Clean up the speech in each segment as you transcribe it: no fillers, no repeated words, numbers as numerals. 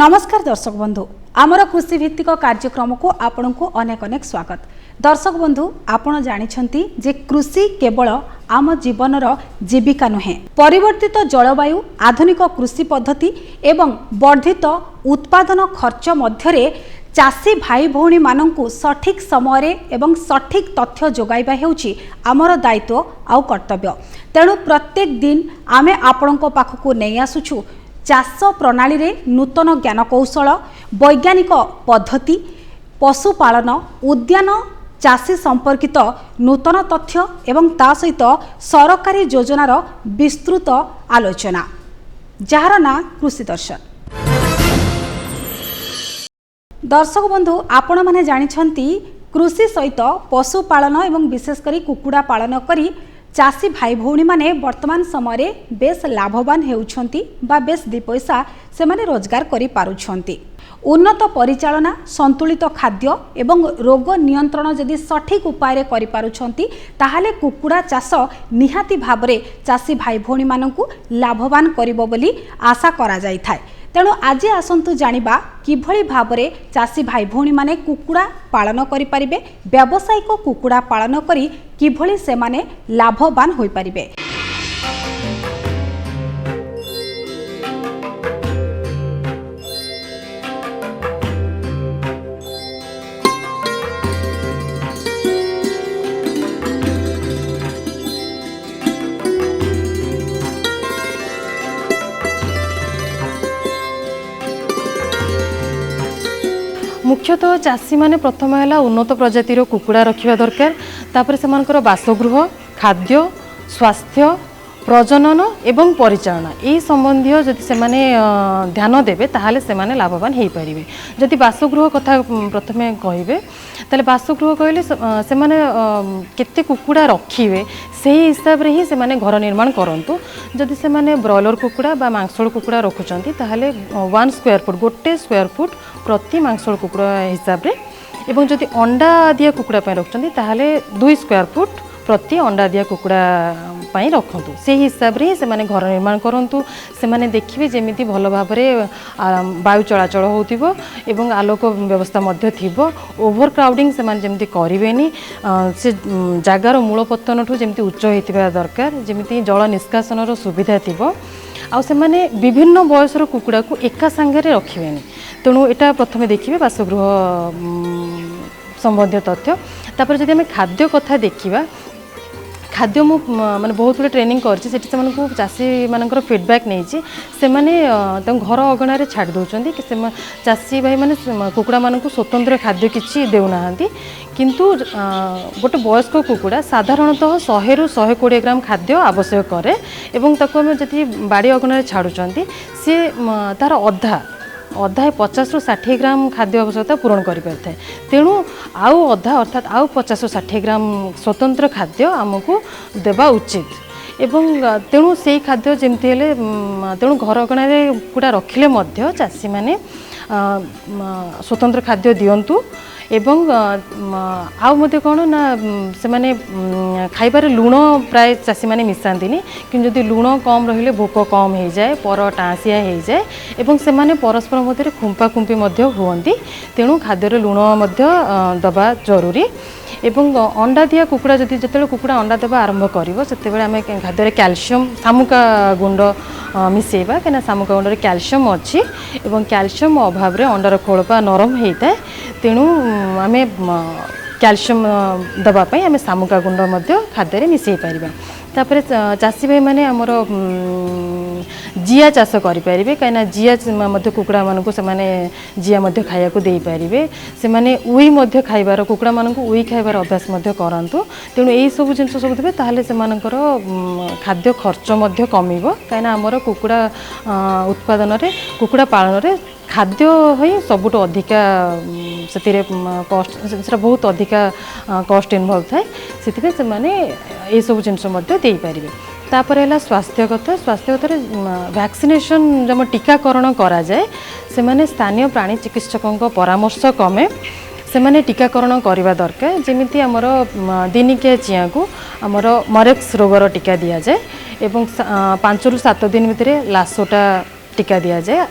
नमस्कार दर्शक बंधु आमर कृषि भित्तिक कार्यक्रम को आपण को अनेक अनेक स्वागत। दर्शक बंधु आपण जानिछंती जे कृषि केवल आम जीवनर जीविका नुहे, परिवर्तित जलवायु, आधुनिक कृषि पद्धति एवं वर्धित उत्पादन खर्च मध्यरे चाषी भाई भौणी मानंकु सठिक समय एवं सठिक तथ्य जोगाइबा हेउची आमर दायित्व आउ कर्तव्य। तेणु प्रत्येक दिन आमे आपणको पाखकु नै आसुछु चाष प्रणाली रे नूतन ज्ञान कौशल, वैज्ञानिक पद्धति, पशुपालन, उद्यान चाषी संपर्कित नूतन तथ्य एवं ता सहित सरकारी योजनार विस्तृत आलोचना, जार ना कृषि दर्शन। दर्शक बंधु आपण माने जानिछंती कृषि सहित पशुपालन एवं विशेषकर कुकुड़ा पालन करी चाषी भाई भौणी माने वर्तमान समय बेस लाभवान हेउछंती बा बेस दी पैसा से माने रोजगार करि पारुछंती। उन्नत परिचालना, संतुलित खाद्य एवं रोग नियंत्रण जदि सठिक उपाय रे करि पारुछंती ताहाले कुकुड़ा चाष निहाती भाबरे चाषी भाई भौणी मानंकु लाभवान करिवो बोली आशा करा जाय थाए। तेणु आज आसंतु जानिबा किभଳି भाबरे चाषी भाई भौणी माने कुकुड़ा पालन करि परिबे, व्यावसायिक कुकुड़ा पालन करी किभଳି से माने लाभवान होई परिबे। मुख्यतः चाषी माने प्रथम है उन्नत प्रजातिर कुकुड़ा रखा दरकार, तापर से बासगृह, खाद्य, स्वास्थ्य, प्रजनन एवं परिचालना यही संबंधी जदि से ध्यान देवे ताहले से लाभवान हो पारे। जदि बासगृह कथा प्रथमे कहे ताले बासगृह कहले से केते कुकुड़ा रखिए से हिसाब रे ही से घर निर्माण करंतु। जदि से ब्रॉयलर कुकुड़ा बा मांसल कुकुड़ा रखुचंती ताहले 1 स्क्वायर फुट गोटे स्क्वायर फुट प्रति मांसल कुकुड़ा हिसाब रे, एवं जदि अंडा दिया कुकुड़ा रखुचंती ताहले 2 स्क्वायर फुट प्रति अंडा दिया कुकुड़ा पाई रखंतु। से हिसाब रे से घर निर्माण करंतु। से माने देखिबे जेमिति भल भाव में वायु चलाचल होतिबो एवं आलोक व्यवस्था मध्य थिबो। ओभर क्राउडिंग से माने जेमिति करिवेनी, से जागार मूल पत्तन ठू जेमिति उच्च होइतिबा दरकार, जेमिति जल निष्कासन रो सुविधा थिबो। आउ से माने विभिन्न बयसर कुकुड़ा को एका संगे रखिवेनी। तेणु एटा प्रथमे देखिबे बासगृह संबंधी तथ्य। तापर जदि आमे खाद्य कथा देखिबा, खाद्य मु माने बहुत गुड ट्रेनिंग करछि, सेठी से मानकु चाषी मानकर फीडबैक नै छि। से माने घर अगणा रे छाड़ दउचंदी कि से चाषी भाई माने कुकुड़ा मानकु स्वतंत्र खाद्य किछि देउ नाहंती, किंतु गोटे वयस्क कुकुड़ा साधारणतः 100 रु 120 ग्राम खाद्य आवश्यक करे एवं ताको हम जति बाड़ी अगणा रे छाडुचंती से तार अधा 50 रु 60 ग्राम खाद्य आवश्यकता पूरण कर पारि थाए। तेणु आउ अधा अर्थात आउ 50 रु 60 ग्राम स्वतंत्र खाद्य आमको देवा उचित। एवं तेणु से खाद्य जमती हेले तेणु घर अगणा रे कुकुड़ा रखिले मध्य चाषी माने स्वतंत्र खाद्य दियंतु। एवं आउ मते कौन ना से माने खाइबार लुण प्राय चाषी माने मिसांतिनी, कि जदि लुण कम रहिले भोक कम हो जाए, पर टाँसिया हो जाए एवं से माने परस्पर मध्य खुंपा खुंपी मध्य हुअंती। तेणु खाद्य लुण मध्य दबा जरूरी। एवं अंडा दिया कुकुड़ा जदि जिते कुकुड़ा अंडा देवा आरंभ करिवो सेतेबेले आमे खाद्य कैल्शियम सामुका गुंड मिसेबा, कहीं सामुका गुंड कैल्शियम अच्छी एवं कैल्शियम अभाव रे अंडार खोलपा नरम होता है। तेणु आमे कैल्शियम दवापाई आमे सामुका गुंड मध्य खाद्य मिसई पारिबा। तापर चाषी भाई माने हमर जिया चाष करें, कहीं जिया कुकुड़ा मानक से जिया खाया दे पारे। से उई खाइबार कुकुड़ा मानक उई खाइबार अभ्यास करंतु। तेणु यही सब जिन सब देवे ताहले से खाद्य खर्च कमिबो, कहीं आमर कुकुड़ा उत्पादन रे कुकुड़ा पालन रे खाद्य ही सबुठ अधिका से कस्ट से बहुत अधिका कस्ट इनवॉल्व थाए। से माने ये सब जिनस दे पारे। तापर है स्वास्थ्य कथा। स्वास्थ्य कथा वैक्सीनेशन जब टीकाकरण करा जाए से माने स्थानीय प्राणी चिकित्सकों परामर्श क्रमे से माने टीकाकरण करने दरकार। जमीती आमर दिनिकिया चिया को आमर मरेक्स रोगर टीका दि जाए एवं 5 रु 7 दिन भितर लासोटा टीका दि जाए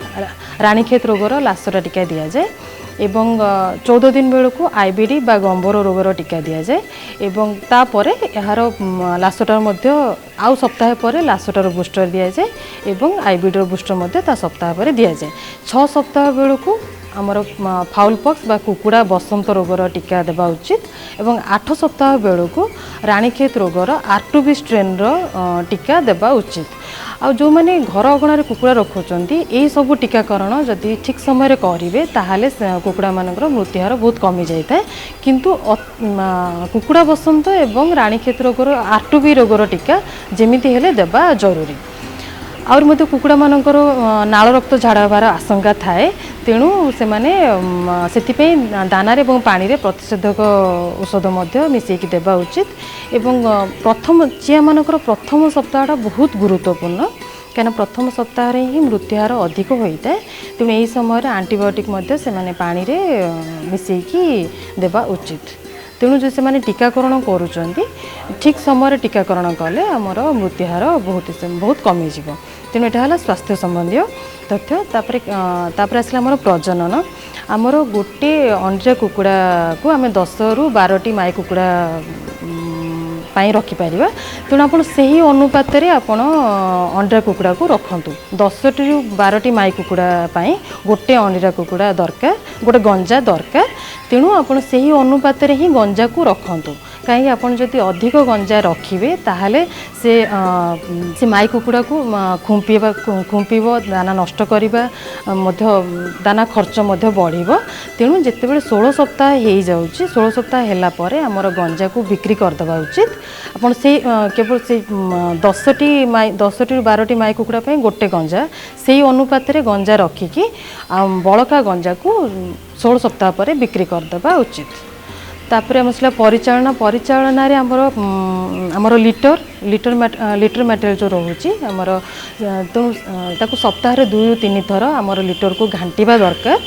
रानीखेत रोगर लासटा टीका दि जाए एवं 14 दिन बेलू आईबीडी बा गंभीर रोगर टीका दि जाए एवं तापर यार लासटार मध्य आउ सप्ताह पर लासटार बुस्टर दि जाए एवं आईबीडी बुस्टर ता सप्ताह पर दि जाए 6 सप्ताह बेलू आमर फाउल पक्स बा कुकुड़ा बसंत रोगर टीका देवा उचित एवं 8 सप्ताह बेलू रानीखेत रोगर R2B स्ट्रेन टीका देवा उचित आ जो मैंने घर अगणार कुकुड़ा रखुंट यही सब टीकाकरण जदि ठीक समय करेंगे ताहले कुकुड़ा मानकर मृत्युहार बहुत कमी जाए किंतु कुकुड़ा बसंत एवं रानीखेत रोगर R2B रोगर टीका जेमिति हेले देवा जरूरी आउर मध्य कुकुड़ा मानकर नाल रक्त झाड़ा हबार आशंका थाए तेणु से माने दानार एवं पानी रे प्रतिषेधक औषध मध्य मिसेकी देवा उचित एवं प्रथम चिया मानकर प्रथम सप्ताहटा बहुत गुरुत्वपूर्ण कहीं प्रथम सप्ताह ही मृत्युहार अधिक होता है तेणु यही समय आंटीबायोटिक मध्य से माने पानी रे मिसेकी देवा उचित तेणु जो से टीकाकरण करुँच ठीक समय टीकाकरण कले आमर मृत्युहार बहुत कमी जीव तेणु यहाँ है स्वास्थ्य संबंधी तथ्य तापर आसला आमर प्रजनन आमर गोटे अंडा कुकुड़ा को आम 10 ରୁ 12टी माई कुकुड़ा रखिपर तेणु आप अनुपात अंडा कुकुड़ा को रखु 10 ରୁ 12टी माई कुकुड़ा गोटे अंडा कुकुड़ा दरकार गोटे गंजा दरकार तेणु आप अनुपात ही गंजा को रखु कहीं आप जदि अधिक गंजा रखिए ताहले से माई कुकुड़ा को खुंपीब दाना नष्ट करवा दाना खर्च बढ़ तेणु जितेबाला 16 सप्ताह हो जाऊँगी 16 सप्ताह है आमर गंजा को बिक्री करदे उचित आपन से केवल से 10 ରୁ 12टी माई कुकुड़ा गोटे गंजा से अनुपात गंजा रखिकी बड़का गंजा को 16 सप्ताह पर बिक्री करदे उचित तापर आसला परिचालना रे आमर लिटर मटेरियल जो रोचे आमर तेणु सप्ताह 2 ରୁ 3 थर आमर लिटर को घांटा दरकार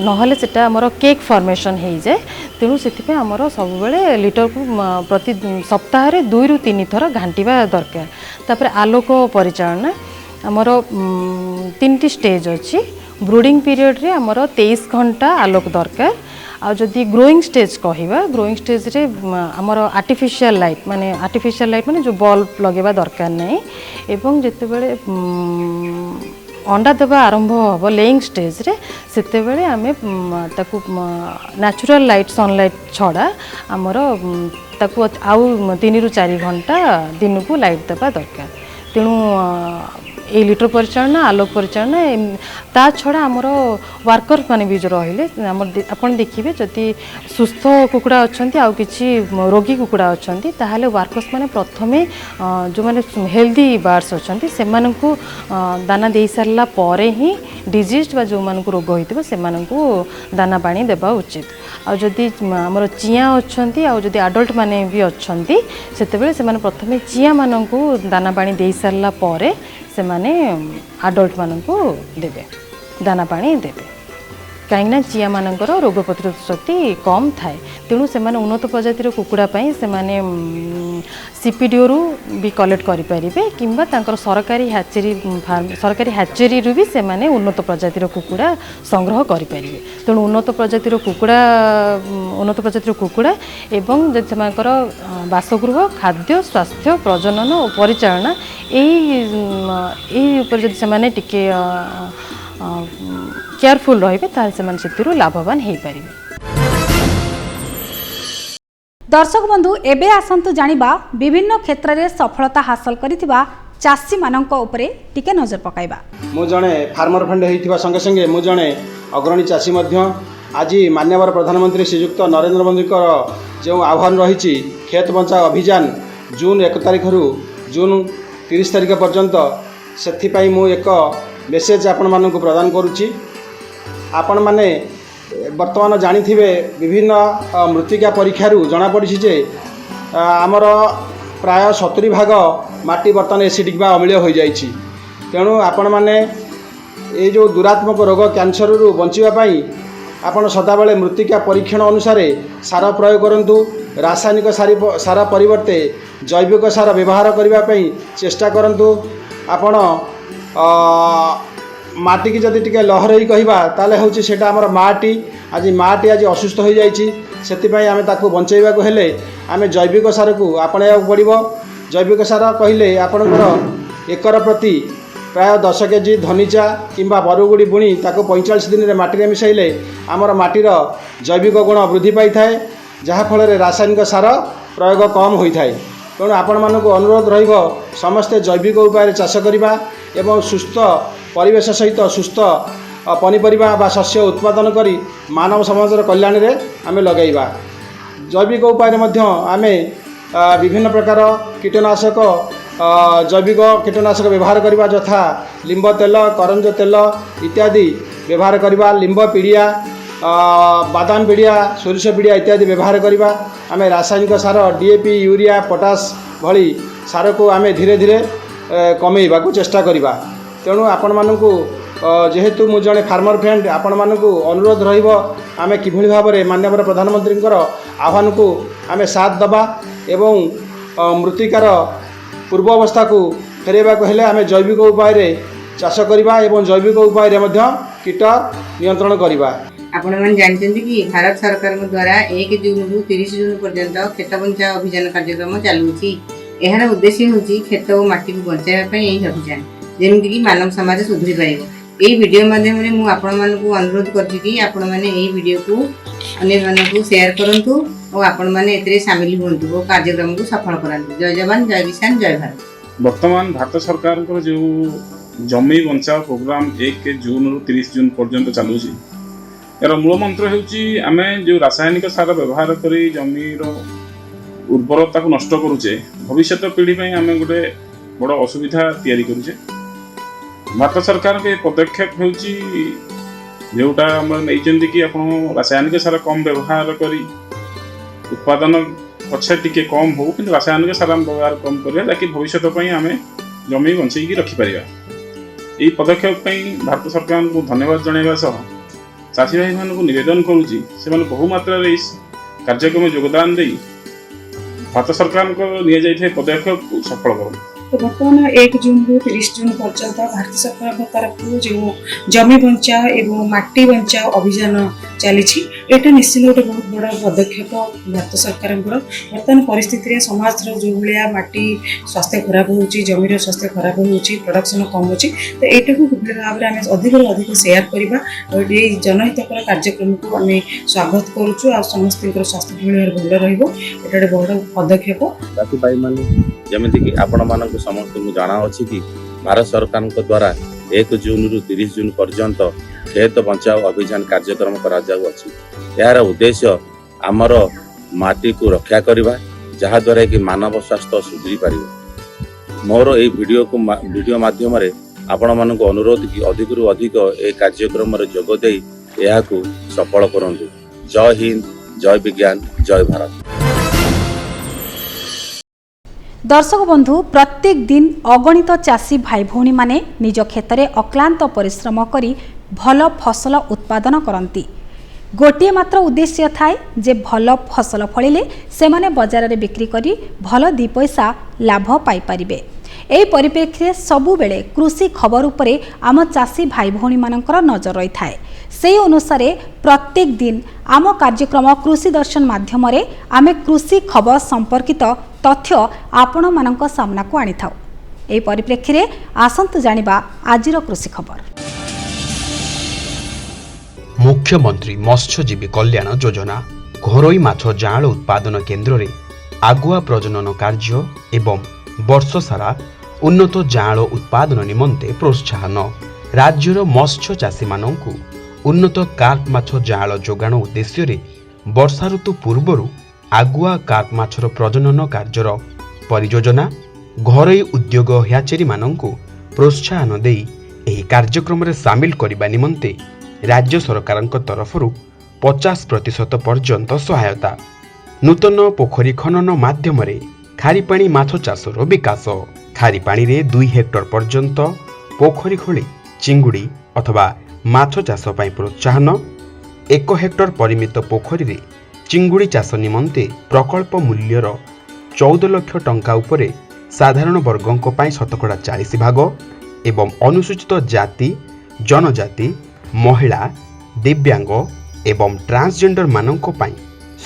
नहले सेटा आमर केक फॉर्मेशन हो जाए तेणु से आमर सब लिटर को प्रति सप्ताह 2 ରୁ 3 थर घांटा दरकार तापर आलोक परिचालना आमर 3टी स्टेज अच्छी ब्रूडिंग पीरियड रे आमर 23 घंटा आलोक दरकार आ जदि ग्रोइंग स्टेज कहवा ग्रोइंग स्टेज रे आमर आर्टिफिशियल लाइट माने जो बल्ब लगेवा दरकार नहीं एवं जिते बड़े अंडा देवा आरंभ हम लेइंग स्टेज रे सेते बेले आमे ताकू नेचुरल लाइट सनलाइट छड़ा आमर ताकू आउ 3 ରୁ 4 घंटा दिन को लाइट देवा दरकार तेणु ये लिटर परिचालना आलोक परिचालना ता छड़ा आमर वर्कर माने भी जो रहिले आपन देखिबे जति सुस्थ कुकुड़ा अछंती आ किछि रोगी कुकुड़ा अछंती ताहाले वर्कर्स माने प्रथमे जो माने हेल्दी बर्ड्स अछंती से मानकु दाना देई सारला परे ही डिजीज बा जो मानकु रोग होइतिबो से मानकु दाना पानी देबा उचित आ जदि आमर चिया अछंती आ जदि एडल्ट माने भी अछंती सेते बेले से माने प्रथमे चिया मानकु दाना पानी देई सारला परे से माने एडल्ट मानकु देबे दाना पानी देबे कहीं चिया मानकर रोग प्रतिरोध शक्ति कम थाए तेणु से माने उन्नत प्रजातिर कुकुड़ा से माने सीपीडीओ रु भी कलेक्ट करें किंबा तांकर सरकारी हैचेरी रु भी से माने उन्नत प्रजातिर कुकुड़ा संग्रह करें तेणु उन्नत प्रजातिर कुकुड़ा एवं सेमानकर बासगृह खाद्य स्वास्थ्य प्रजनन और परिचालना यही से माने टिके केयरफुल रहिबे ताल से मन सेतिरु लाभवान हेई परिबे। दर्शक बंधु एबे आसंतु जानिबा विभिन्न क्षेत्र रे सफलता हासिल करिथिबा चासी मानक उपरे टिके नजर पकाइबा। मु जणे फार्मर फ्रेंड हेइथिबा संगे संगे मु जणे अग्रणी चासी मध्य आज माननीय प्रधानमंत्री श्रीयुक्त नरेंद्र मोदी जो आह्वान रही खेत बचाओ अभियान जून 1 तारिख रु जून 30 तारिख पर्यंत से मु एक मेसेज आपण मानक प्रदान करुच्ची। आपण माने वर्तमान जानिथिबे विभिन्न मृत्तिका परीक्षारू जना पड़ी जे आमर प्राय 70 भाग माटी बर्तमान एसिडिक बा अम्लीय हो जाइछि। तेणु आपण माने ये जो दुरात्मक रोग कैंसर रु बंचिबाई आपण सदाबले मृत्तिका परीक्षण अनुसार सार प्रयोग करंतु। रासायनिक सार परिवर्ते जैविक सार व्यवहार करने चेष्टा करंतु। आपण ମାଟିକି ଯଦି ଟିକେ ଲହରେଇ କହିବା ତାହେଲେ ହେଉଛି ସେଇଟା ଆମର ମାଟି। ମାଟି ଆଜି ଅସୁସ୍ଥ ହୋଇଯାଇଛି। ସେଥିପାଇଁ ଆମେ ତାକୁ ବଞ୍ଚାଇବାକୁ ହେଲେ ଆମେ ଜୈବିକ ସାରକୁ ଆପଣେଇବାକୁ ପଡ଼ିବ। ଜୈବିକ ସାର କହିଲେ ଆପଣଙ୍କର ଏକର ପ୍ରତି ପ୍ରାୟ 10 କେଜି ଧନିଚା କିମ୍ବା ବରୁଗୁଡ଼ି ବୁଣି ତାକୁ 45 ଦିନରେ ମାଟିରେ ମିଶାଇଲେ ଆମର ମାଟିର ଜୈବିକ ଗୁଣ ବୃଦ୍ଧି ପାଇଥାଏ, ଯାହାଫଳରେ ରାସାୟନିକ ସାର ପ୍ରୟୋଗ କମ୍ ହୋଇଥାଏ। ତେଣୁ ଆପଣମାନଙ୍କୁ ଅନୁରୋଧ ରହିବ ସମସ୍ତେ ଜୈବିକ ଉପାୟରେ ଚାଷ କରିବା ଏବଂ ସୁସ୍ଥ ପରିବେଶ ସହିତ ସୁସ୍ଥ ପନିପରିବା ବା ଶସ୍ୟ ଉତ୍ପାଦନ କରି ମାନବ ସମାଜର କଲ୍ୟାଣରେ ଆମେ ଲଗାଇବା। ଜୈବିକ ଉପାୟରେ ମଧ୍ୟ ଆମେ ବିଭିନ୍ନ ପ୍ରକାର କୀଟନାଶକ ଜୈବିକ କୀଟନାଶକ ବ୍ୟବହାର କରିବା, ଯଥା ଲିମ୍ବ ତେଲ, କରଞ୍ଜ ତେଲ ଇତ୍ୟାଦି ବ୍ୟବହାର କରିବା। ଲିମ୍ବ ପିଡ଼ିଆ, ବାଦାମ ପିଡ଼ିଆ, ସୋରିଷ ପିଡ଼ିଆ ଇତ୍ୟାଦି ବ୍ୟବହାର କରିବା। ଆମେ ରାସାୟନିକ ସାର DAP, ୟୁରିଆ, ପଟାସ ଭଳି ସାରକୁ ଆମେ ଧୀରେ ଧୀରେ କମେଇବାକୁ ଚେଷ୍ଟା କରିବା। ତେଣୁ ଆପଣମାନଙ୍କୁ ଯେହେତୁ ମୁଁ ଜଣେ ଫାର୍ମର ଫ୍ରେଣ୍ଡ, ଆପଣମାନଙ୍କୁ ଅନୁରୋଧ ରହିବ ଆମେ କିଭଳି ଭାବରେ ମାନ୍ୟବର ପ୍ରଧାନମନ୍ତ୍ରୀଙ୍କର ଆହ୍ୱାନକୁ ଆମେ ସାଥ ଦେବା ଏବଂ ମୃତ୍ତିକାର ପୂର୍ବ ଅବସ୍ଥାକୁ ଫେରାଇବାକୁ ହେଲେ ଆମେ ଜୈବିକ ଉପାୟରେ ଚାଷ କରିବା ଏବଂ ଜୈବିକ ଉପାୟରେ ମଧ୍ୟ କୀଟ ନିୟନ୍ତ୍ରଣ କରିବା। ଆପଣମାନେ ଜାଣିଛନ୍ତି କି ଭାରତ ସରକାରଙ୍କ ଦ୍ୱାରା 1 ଜୁନରୁ 30 ଜୁନ ପର୍ଯ୍ୟନ୍ତ କ୍ଷେତ ବଞ୍ଚାଅ ଅଭିଯାନ କାର୍ଯ୍ୟକ୍ରମ ଚାଲୁଛି। ଏହାର ଉଦ୍ଦେଶ୍ୟ ହେଉଛି କ୍ଷେତ ଓ ମାଟିକୁ ବଞ୍ଚାଇବା ପାଇଁ ଏହି ଅଭିଯାନ, ଯେମିତିକି ମାନବ ସମାଜ ସୁଧୁରି ପାରିବ। ଏହି ଭିଡ଼ିଓ ମାଧ୍ୟମରେ ମୁଁ ଆପଣମାନଙ୍କୁ ଅନୁରୋଧ କରୁଛି କି ଆପଣମାନେ ଏହି ଭିଡ଼ିଓକୁ ଅନ୍ୟମାନଙ୍କୁ ସେୟାର କରନ୍ତୁ ଓ ଆପଣମାନେ ଏଥିରେ ସାମିଲ ହୁଅନ୍ତୁ ଓ କାର୍ଯ୍ୟକ୍ରମକୁ ସଫଳ କରାନ୍ତୁ। ଜୟ ଯବାନ, ଜୟ କିଷାନ, ଜୟ ଭାରତ। ବର୍ତ୍ତମାନ ଭାରତ ସରକାରଙ୍କର ଯେଉଁ ଜମି ବଞ୍ଚାଅ ପ୍ରୋଗ୍ରାମ 1 ଜୁନରୁ 30 ଜୁନ ପର୍ଯ୍ୟନ୍ତ ଚାଲୁଛି, ଏହାର ମୂଳ ମନ୍ତ୍ର ହେଉଛି ଆମେ ଯେଉଁ ରାସାୟନିକ ସାର ବ୍ୟବହାର କରି ଜମିର ଉର୍ବରତାକୁ ନଷ୍ଟ କରୁଛେ, ଭବିଷ୍ୟତ ପିଢ଼ି ପାଇଁ ଆମେ ଗୋଟେ ବଡ଼ ଅସୁବିଧା ତିଆରି କରୁଛେ। ଭାରତ ସରକାରଙ୍କ ଏ ପଦକ୍ଷେପ ହେଉଛି ଯେଉଁଟା ଆମର ନେଇଛନ୍ତି କି ଆପଣ ରାସାୟନିକ ସାର କମ୍ ବ୍ୟବହାର କରି ଉତ୍ପାଦନ ପଛେ ଟିକେ କମ୍ ହେଉ, କିନ୍ତୁ ରାସାୟନିକ ସାର ବ୍ୟବହାର କମ୍ କରିବା, ଯାହାକି ଭବିଷ୍ୟତ ପାଇଁ ଆମେ ଜମି ବଞ୍ଚେଇକି ରଖିପାରିବା। ଏହି ପଦକ୍ଷେପ ପାଇଁ ଭାରତ ସରକାରଙ୍କୁ ଧନ୍ୟବାଦ ଜଣାଇବା ସହ ଚାଷୀ ଭାଇମାନଙ୍କୁ ନିବେଦନ କରୁଛି ସେମାନେ ବହୁମାତ୍ରାରେ ଏହି କାର୍ଯ୍ୟକ୍ରମ ଯୋଗଦାନ ଦେଇ ଭାରତ ସରକାରଙ୍କ ନିଆଯାଇଥିବା ପଦକ୍ଷେପକୁ ସଫଳ କରନ୍ତୁ। ବର୍ତ୍ତମାନ 1 ଜୁନରୁ 30 ଜୁନ ପର୍ଯ୍ୟନ୍ତ ଭାରତ ସରକାରଙ୍କ ତରଫରୁ ଯେଉଁ ଜମି ବଞ୍ଚାଅ ଏବଂ ମାଟି ବଞ୍ଚାଅ ଅଭିଯାନ ଚାଲିଛି, ଏଇଟା ନିଶ୍ଚିତ ଗୋଟେ ବହୁତ ବଡ଼ ପଦକ୍ଷେପ ଭାରତ ସରକାରଙ୍କର। ବର୍ତ୍ତମାନ ପରିସ୍ଥିତିରେ ସମାଜର ଯେଉଁ ଭଳିଆ ମାଟି ସ୍ୱାସ୍ଥ୍ୟ ଖରାପ ହେଉଛି, ଜମିର ସ୍ୱାସ୍ଥ୍ୟ ଖରାପ ହେଉଛି, ପ୍ରଡକ୍ସନ କମୁଛି, ତ ଏଇଟାକୁ କିଭଳି ଭାବରେ ଆମେ ଅଧିକରୁ ଅଧିକ ସେୟାର କରିବା ଆଉ ଏଇ ଜନହିତକର କାର୍ଯ୍ୟକ୍ରମକୁ ଆମେ ସ୍ୱାଗତ କରୁଛୁ। ଆଉ ସମସ୍ତଙ୍କର ସ୍ୱାସ୍ଥ୍ୟ କିଭଳି ଭାବରେ ଭଲ ରହିବ, ଏଇଟା ଗୋଟେ ବଡ଼ ପଦକ୍ଷେପ। ଚାଷୀ ଭାଇମାନେ ଯେମିତିକି ଆପଣମାନଙ୍କୁ ସମସ୍ତଙ୍କୁ ଜଣାଅଛି କି ଭାରତ ସରକାରଙ୍କ ଦ୍ୱାରା 1 ଜୁନରୁ 30 ଜୁନ ପର୍ଯ୍ୟନ୍ତ କ୍ଷେତ ବଞ୍ଚାଅ ଅଭିଯାନ କାର୍ଯ୍ୟକ୍ରମ କରାଯାଉଅଛି। ଏହାର ଉଦ୍ଦେଶ୍ୟ ଆମର ମାଟିକୁ ରକ୍ଷା କରିବା, ଯାହାଦ୍ୱାରା କି ମାନବ ସ୍ୱାସ୍ଥ୍ୟ ସୁଧୁରି ପାରିବ। ମୋର ଏହି ଭିଡ଼ିଓ ମାଧ୍ୟମରେ ଆପଣମାନଙ୍କୁ ଅନୁରୋଧ କି ଅଧିକରୁ ଅଧିକ ଏ କାର୍ଯ୍ୟକ୍ରମରେ ଯୋଗ ଦେଇ ଏହାକୁ ସଫଳ କରନ୍ତୁ। ଜୟ ହିନ୍ଦ, ଜୟ ବିଜ୍ଞାନ, ଜୟ ଭାରତ। दर्शक बंधु, प्रत्येक दिन अगणित चाषी भाई भौणी माने निज क्षेत्र अक्लांत परिश्रम करी भल फसल उत्पादन करती। गोटे मात्र उद्देश्य थाए जे भल फसल फलिले सेमाने बजार रे बिक्री करी भल 2 पैसा लाभ पाई परिबे। एही परिप्रेक्षी सबु बेले कृषि खबर उपरे आम चाषी भाई भौणी मानकर नजर रही थाए। से अनुसार प्रत्येक दिन आम कार्यक्रम कृषि दर्शन माध्यम आमे कृषि खबर संपर्कित तथ्य आपण मानक सामना को आनी थाउ। एही परिप्रेक्षी रे आसंतु जानिबा आजिर कृषि खबर। मुख्यमंत्री मत्स्यजीवी कल्याण योजना घरोई माछ जाल उत्पादन केन्द्र रे आगुआ प्रजनन कार्य एवं वर्ष सारा उन्नत जाल उत्पादन निमंते प्रोत्साहन। राज्यर मत्स्य चाषी मानकु उन्नत कार्प माछ जाल जोगाण उद्देश्य रे वर्षा ऋतु पूर्वर आगुआ कार्प माछर प्रजनन कार्यर परियोजना घरोई उद्योग ह्याचेरी मानकु प्रोत्साहन देई एही कार्यक्रम रे शामिल करबा निमंते राज्य सरकारक तरफरु 50% पर्यंत सहायता। नूतन पोखरी खनन माध्यम खारीपाणी माछ चाषर विकास। खारीपाणी रे 2 हेक्टर पर्यंत पोखरी खोली चिंगुड़ी अथवा माछ चाष पई प्रोत्साहन। 1 हेक्टर परिमित पोखरी रे चिंगुड़ी चाष निमंते प्रकल्प मूल्यर 14 लाख टंका उपरे साधारण वर्गों पई 40% भाग एवं अनुसूचित जाति जनजाति महिला दिव्यांग एवं ट्रांसजेंडर मानक पाई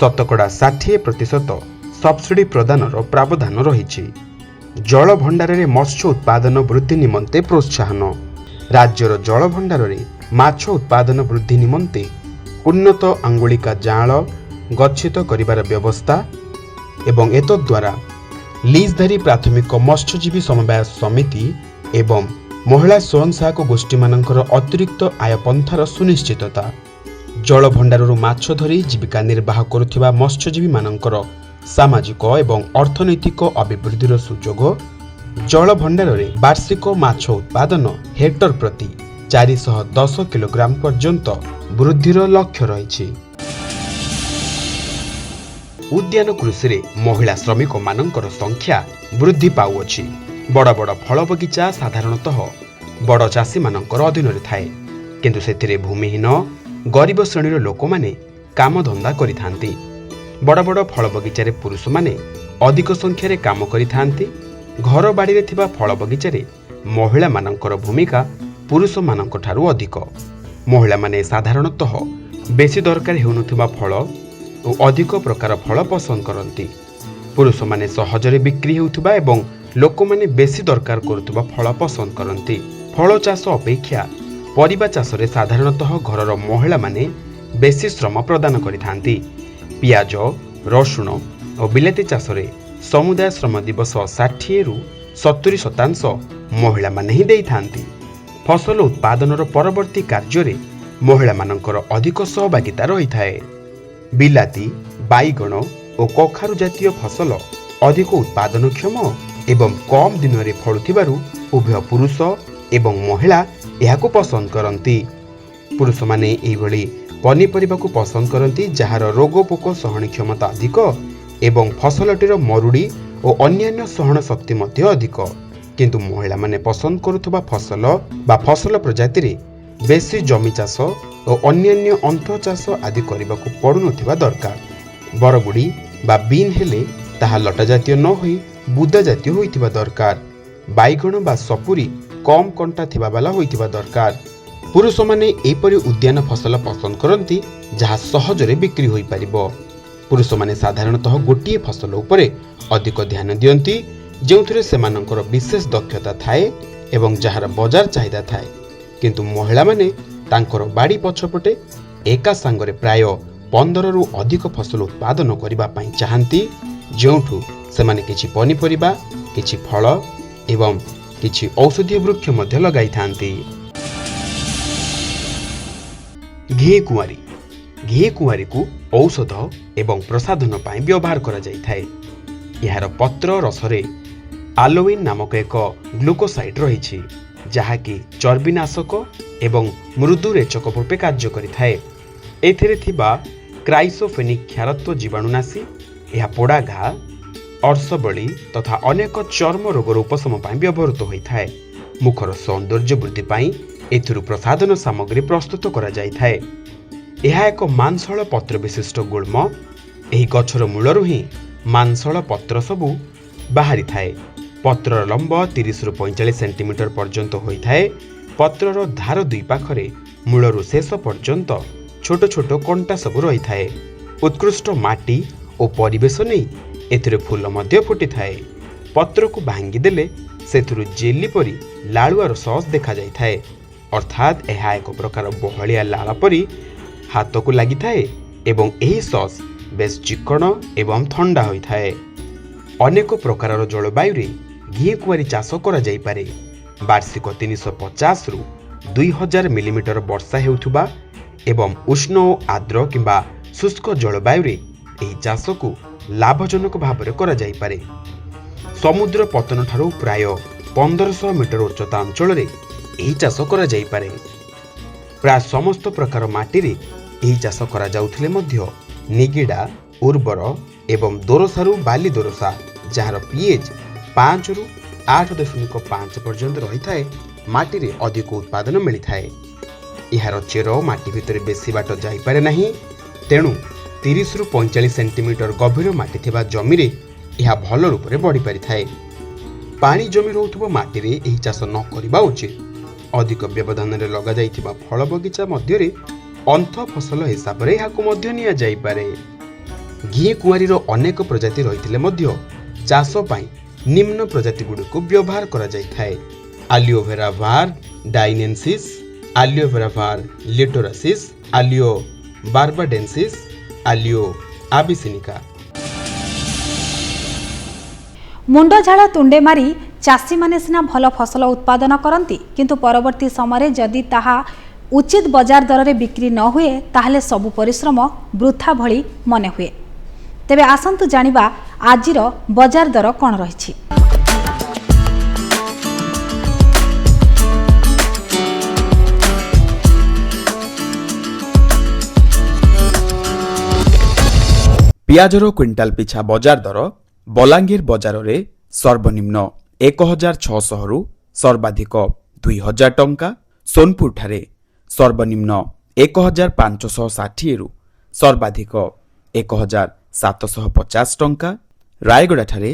शतकड़ा 60% सब्सिडी प्रदान प्रावधान रही। जल भंडार में मत्स्य उत्पादन वृद्धि निमंते प्रोत्साहन। राज्यर जल भंडार में माछ उत्पादन वृद्धि निमंते उन्नत आंगुलिका जाल गच्छित करिवार व्यवस्था एवं एतद्वारा लीजधारी प्राथमिक मत्स्यजीवी समवाय समिति एवं महिला स्वयं सहायक गोष्ठी मानकर अतिरिक्त आय पंथार सुनिश्चितता। जल भंडारରୁ माछ धरी जीविका निर्वाह करुथिबा मत्स्यजीवी मानकर सामाजिक एवं अर्थनैतिक अभिवृद्धिर सुजोग। जल भंडार रे वार्षिक माछ उत्पादन हेक्टर प्रति 410 किलोग्राम पर्यंत वृद्धिर लक्ष्य रही। उद्यान कृषि रे महिला श्रमिक मानकर संख्या वृद्धि पाउअछि। बड़ बड़ फल बगीचा साधारणतः बड़ चाषी मानकर अधीन रे थाए, किंतु सेथिरे भूमिहीन गरीब श्रेणीर लोक माने काम धंदा करिथांती। बड़ बड़ फल बगीचारे पुरुष माने अधिक संख्यारे काम करिथांती। घर बाड़ी थिबा फल बगीचारे महिला मानकर भूमिका पुरुष मानक ठारू अधिक। महिला माने साधारणतः बेसी दरकार हेउनुथिबा फल और अधिक प्रकार फल पसंद करती। पुरुष माने सहजरे बिक्री हेउथिबा एवं लोक माने बेसी दरकार करुथिबा फल पसंद करती। फल चाष अपेक्षा परिबा चाषरे साधारणतः घरर महिला माने बेसी श्रम प्रदान करिथांती। पियाज रसुण और बिलाती चाषरे समुदाय श्रम दिवस 60 रु 70% महिला माने ही देइथांती। फसल उत्पादनर परवर्ती कार्य महिला मानकर अधिक सहभागिता रही थाए। बिलाती बाईगण और कखारु जातीय फसल अधिक उत्पादनक्षम एवं कम दिन में फलुथिबारु उभय पुरुष एवं महिला यहाको पसंद करती। पुरुष माने एभली पनीपरिबा को पसंद करती जहार रोग पोक सहन क्षमता अधिक एवं फसलटीर मरुड़ी और अन्यान्य सहन शक्ति मध्य अधिक, किंतु महिला माने पसंद करुथबा फसल बा फसल प्रजाति रे बेसी जमी चाष और अन्यान्य अंत चाष आदि करबाकू पड़ुनथिबा दरकार। बरगुड़ी बा बीन हेले ताहा लटा जातीय न होई बुदा जातीय होइथिबा दरकार। बाईगण बा सपुरी कम कंटा थिबा बाला होइथिबा दरकार। पुरुष माने एपरि उद्यान फसल पसंद करती जहा सहजरे बिक्री होई परिबो। पुरुष माने साधारणतः गोटिए फसल उपरे अधिक ध्यान दियंती जेउथिरे सेमानकर विशेष दक्षता थाए एवं जहार बाजार चाहिदा थाए, किंतु महिला माने तांकर बाड़ी पछपटे एका सांगरे प्राय 15 रु अधिक फसल उत्पादन करिबा पई चाहंती, जेउठु सेमाने किछि पनीपरिबा किछि फल एवं किछि औषधीय वृक्ष मध्य लगाई थांती। घी कुंवारी को औषध एवं प्रसाधन पाई व्यवहार करा जाई थाए। यार पत्र रसरे आलोविन नामक एक ग्लूकोसाइड रही जहाँकि चर्बीनाशक एवं मृदु रेचक रूपे कार्य करिथाए। एथिरे थिबा क्राइसोफेनिक क्षारत्व जीवाणुनाशी यह पोड़ा घा अर्शबली तथा अनेक चर्म रोगर उपशम पाई व्यवहृत होइथाए। मुखर सौंदर्य वृद्धि पाई एथिरु प्रसाधन सामग्री प्रस्तुत करा जाई थाए। यह एक मांसल पत्र विशिष्ट गुल्म। एही गछर मूलरु ही मांसल पत्र सबु बाहरी थाए। पत्रर लंब 30 रु 45 सेंटीमीटर पर्यंत होई थाए। पत्रर धार दुई पाखरे मूलरु शेष पर्यंत छोट छोट कंटा सबु रही थाए। उत्कृष्ट माटी और परिवेश नहीं एथिरे फूल मध्य फुटी थाए। पत्र को भांगी देले सेथुरु जेली परी लालुआर सस देखा जाई थाए, अर्थात यह एक प्रकार बहलिया लाला परी हाथ को लगी थाए एवं एही सस बेस चिकण एवं ठंडा होई थाए। अनेक प्रकार जलवायु रे घी कुआरी चाष करा जाई पारे। वार्षिक 350 रु 2000 मिलीमीटर वर्षा हेउथुबा एवं उष्ण और आर्द्र किंबा शुष्क जलवायु रे एही चाष को लाभजनक भाव करा जाई पारे। समुद्र पतन ठारू प्राय 1500 मीटर उच्चता अंचल रे एही चाष करा जाई पारे। प्राय समस्त प्रकार माटी रे एही चाष करा जाउथिले मध्य निगिडा उर्वर एवं दोरसारू बाली दोरसा जार पीएच 5 रु 8.5 पर्यंत रही थाए माटी रे अधिक उत्पादन मिली थाए। यार चेर माटी भितर बेसी बाट जाई पारे नाही, तेणु 30 रु 45 सेंटीमीटर गभीर माटी थिबा जमी रे यह भल रूप से बढ़ी पारि थाए। पानी जमी रहउथबो माटी रे एही चाष न करिबा उचित। ଅଧିକ ବ୍ୟବଧାନରେ ଲଗାଯାଇଥିବା ଫଳ ବଗିଚା ମଧ୍ୟରେ ଅନ୍ଥ ଫସଲ ହିସାବରେ ଏହାକୁ ମଧ୍ୟ ନିଆଯାଇପାରେ। ଘି କୁଆଁରୀର ଅନେକ ପ୍ରଜାତି ରହିଥିଲେ ମଧ୍ୟ ଚାଷ ପାଇଁ ନିମ୍ନ ପ୍ରଜାତିଗୁଡ଼ିକୁ ବ୍ୟବହାର କରାଯାଇଥାଏ। ଆଲିଓଭେରା ଭାର ଡାଇନେନ୍ସିସ୍, ଆଲିଓଭେରା ଭାର ଲିଟୋରାସିସ୍, ଆଲିଓ ବାର୍ବାଡେନ୍ସିସ୍, ଆଲିଓ ଆବିସିନିକା। ମୁଣ୍ଡଝାଳ ତୁଣ୍ଡେ ମାରି ଚାଷୀମାନେ ସିନା ଭଲ ଫସଲ ଉତ୍ପାଦନ କରନ୍ତି, କିନ୍ତୁ ପରବର୍ତ୍ତୀ ସମୟରେ ଯଦି ତାହା ଉଚିତ ବଜାର ଦରରେ ବିକ୍ରି ନ ହୁଏ ତାହେଲେ ସବୁ ପରିଶ୍ରମ ବୃଥା ଭଳି ମନେ ହୁଏ। ତେବେ ଆସନ୍ତୁ ଜାଣିବା ଆଜିର ବଜାର ଦର କ'ଣ ରହିଛି। ପିଆଜର କ୍ୱିଣ୍ଟାଲ ପିଛା ବଜାର ଦର ବଲାଙ୍ଗୀର ବଜାରରେ ସର୍ବନିମ୍ନ 1600 ରୁ ସର୍ବାଧିକ 2000 ଟଙ୍କା, ସୋନପୁରଠାରେ ସର୍ବନିମ୍ନ 1560 ରୁ ସର୍ବାଧିକ 1750 ଟଙ୍କା, ରାୟଗଡ଼ାଠାରେ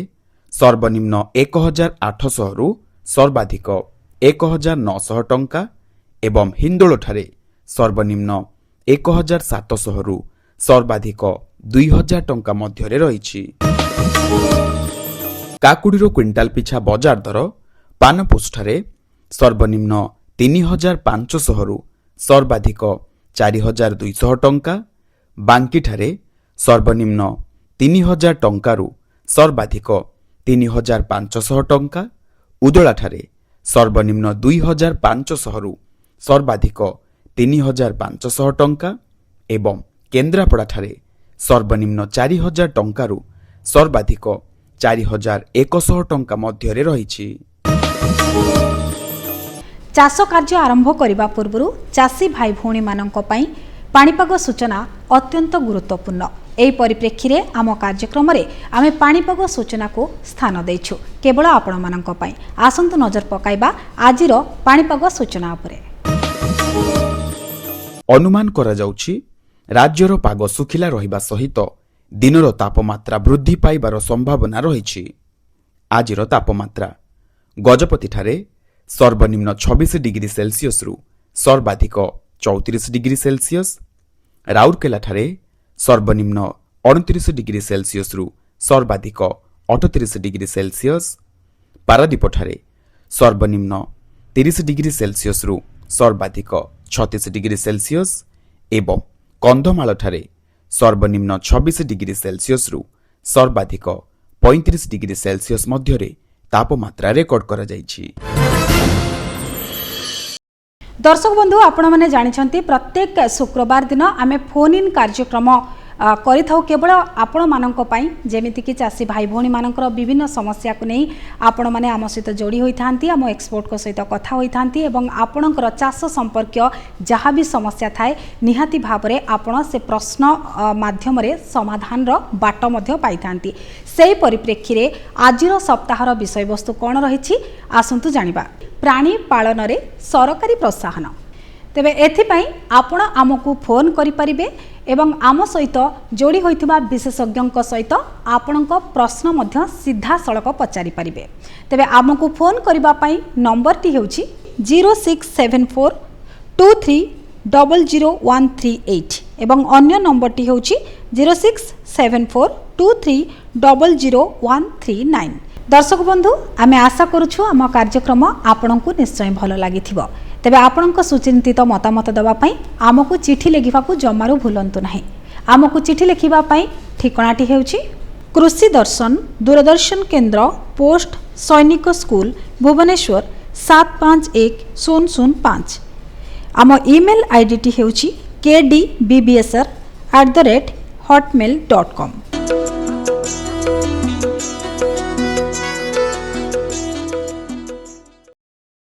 ସର୍ବନିମ୍ନ 1800 ରୁ ସର୍ବାଧିକ 1900 ଟଙ୍କା ଏବଂ ହିନ୍ଦୋଳଠାରେ ସର୍ବନିମ୍ନ 1700 ରୁ ସର୍ବାଧିକ 2000 ଟଙ୍କା ମଧ୍ୟରେ ରହିଛି। କାକୁଡ଼ିର କ୍ୱିଣ୍ଟାଲ ପିଛା ବଜାର ଦର ପାନପୋଷଠାରେ ସର୍ବନିମ୍ନ 3500 ରୁ ସର୍ବାଧିକ 4200 ଟଙ୍କା, ବାଙ୍କିଠାରେ ସର୍ବନିମ୍ନ 3000 ଟଙ୍କାରୁ ସର୍ବାଧିକ 3500 ଟଙ୍କା, ଉଦଳାଠାରେ ସର୍ବନିମ୍ନ 2500 ରୁ ସର୍ବାଧିକ 3500 ଟଙ୍କା ଏବଂ କେନ୍ଦ୍ରାପଡ଼ାଠାରେ ସର୍ବନିମ୍ନ 4000 ଟଙ୍କାରୁ ସର୍ବାଧିକ 4100 ଟଙ୍କା ମଧ୍ୟରେ ରହିଛି। ଚାଷ କାର୍ଯ୍ୟ ଆରମ୍ଭ କରିବା ପୂର୍ବରୁ ଚାଷୀ ଭାଇ ଭଉଣୀମାନଙ୍କ ପାଇଁ ପାଣିପାଗ ସୂଚନା ଅତ୍ୟନ୍ତ ଗୁରୁତ୍ୱପୂର୍ଣ୍ଣ। ଏହି ପରିପ୍ରେକ୍ଷୀରେ ଆମ କାର୍ଯ୍ୟକ୍ରମରେ ଆମେ ପାଣିପାଗ ସୂଚନାକୁ ସ୍ଥାନ ଦେଇଛୁ କେବଳ ଆପଣମାନଙ୍କ ପାଇଁ। ଆସନ୍ତୁ ନଜର ପକାଇବା ଆଜିର ପାଣିପାଗ ସୂଚନା ଉପରେ। ଅନୁମାନ କରାଯାଉଛି ରାଜ୍ୟର ପାଗ ଶୁଖିଲା ରହିବା ସହିତ ଦିନର ତାପମାତ୍ରା ବୃଦ୍ଧି ପାଇବାର ସମ୍ଭାବନା ରହିଛି। ଆଜିର ତାପମାତ୍ରା ଗଜପତିଠାରେ ସର୍ବନିମ୍ନ 26 ଡିଗ୍ରୀ ସେଲସିୟସରୁ ସର୍ବାଧିକ 34 ଡିଗ୍ରୀ ସେଲସିୟସ, ରାଉରକେଲାଠାରେ ସର୍ବନିମ୍ନ 29 ଡିଗ୍ରୀ ସେଲସିୟସରୁ ସର୍ବାଧିକ 38 ଡିଗ୍ରୀ ସେଲସିୟସ, ପାରାଦୀପଠାରେ ସର୍ବନିମ୍ନ 30 ଡିଗ୍ରୀ ସେଲସିୟସରୁ ସର୍ବାଧିକ 36 ଡିଗ୍ରୀ ସେଲସିୟସ ଏବଂ କନ୍ଧମାଳଠାରେ ସର୍ବନିମ୍ନ 26 ଡିଗ୍ରୀ ସେଲସିୟସରୁ ସର୍ବାଧିକ 35 ଡିଗ୍ରୀ ସେଲସିୟସ ମଧ୍ୟରେ ତାପମାତ୍ରା ରେକର୍ଡ କରାଯାଇଛି। दर्शक बंधु आपण मैंने जानते प्रत्येक शुक्रवार दिन आम फोन इन कार्यक्रम करिथाउ केवल आपण मानक पई जेमिति कि चाषी भाई भौणी मानकर विभिन्न समस्या को नहीं आपण माने आम सहित जोड़ी होइथांती, आम एक्सपर्ट को सहित कथा होइथांती एवं आपणकर चाष संपर्क जहाँ भी समस्या थाए निहाती भावरे आपण से प्रश्न माध्यम रे समाधान रो बाट मध्य पाइथांती। सेही परिप्रेक्षी रे आजिर सप्ताहर विषय वस्तु कोन रहिछि आसंतु जानिबा। प्राणी पालन रे सरकारी प्रोत्साहन। तेबे एथिपाई आपण आमको फोन करिपारिबे एवं आम सहित जोड़ी होइथिबा विशेषज्ञ सहित आपणक प्रश्न मध्य सीधा सड़क पचारि पारिबे। तेबे आमको फोन करिबा पाई नंबर टी हेउछि 067423000138 एवं अन्य नंबर टी हेउछि 067423000139। दर्शक बंधु आमे आशा करूछु आम कार्यक्रम आपणको निश्चय भलो लागिथिबो। तेबे आपणक सुचिंतित मतामत देवा पाई आमको चिठी लिखिबाकू जमारू भूलंतु नाही। आमको चिठी लिखिबा पाई ठिकानाटी हेउछि कृषि दर्शन दूरदर्शन केंद्र पोस्ट सैनिक स्कूल भुवनेश्वर 751005। आम ईमेल आईडी टी हेउछि kdbbsr@hotmail.com।